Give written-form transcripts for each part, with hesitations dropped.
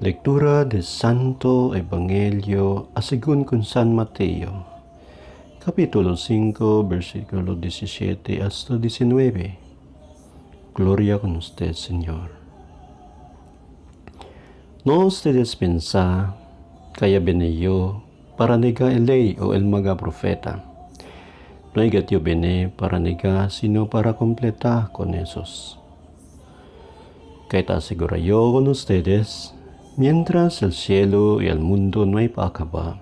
Lectura del Santo Evangelio según con San Mateo, capítulo 5, versículo 17 hasta 19. Gloria con usted, Señor. No ustedes pensar, kaya bene yo, para nega el ley o el mga profeta. No igat yo bene para nega, sino para completar con esos. Kaya te aseguro yo con ustedes, mientras el cielo y el mundo no hay paacaba,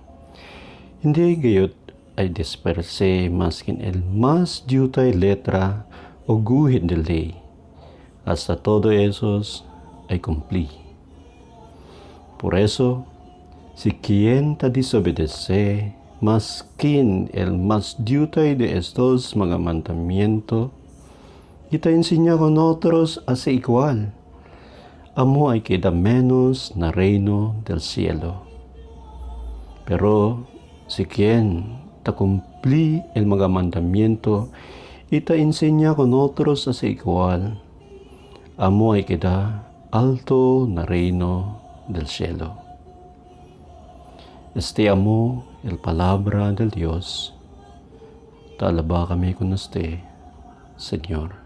hindi gayot ay disperse maskin el más jutay letra o guhit de ley, hasta todo esos ay cumpli. Por eso, si quien te desobedece, maskin el más jutay de estos mga mandamiento, y te enseña con otros hace igual, amo ay queda menos na reino del cielo. Pero si quien te cumpli el mga mandamiento y te enseña con otros hace igual, amo ay queda alto na reino del cielo. Este amo el palabra del Dios. Talaba kami con usted, Señor.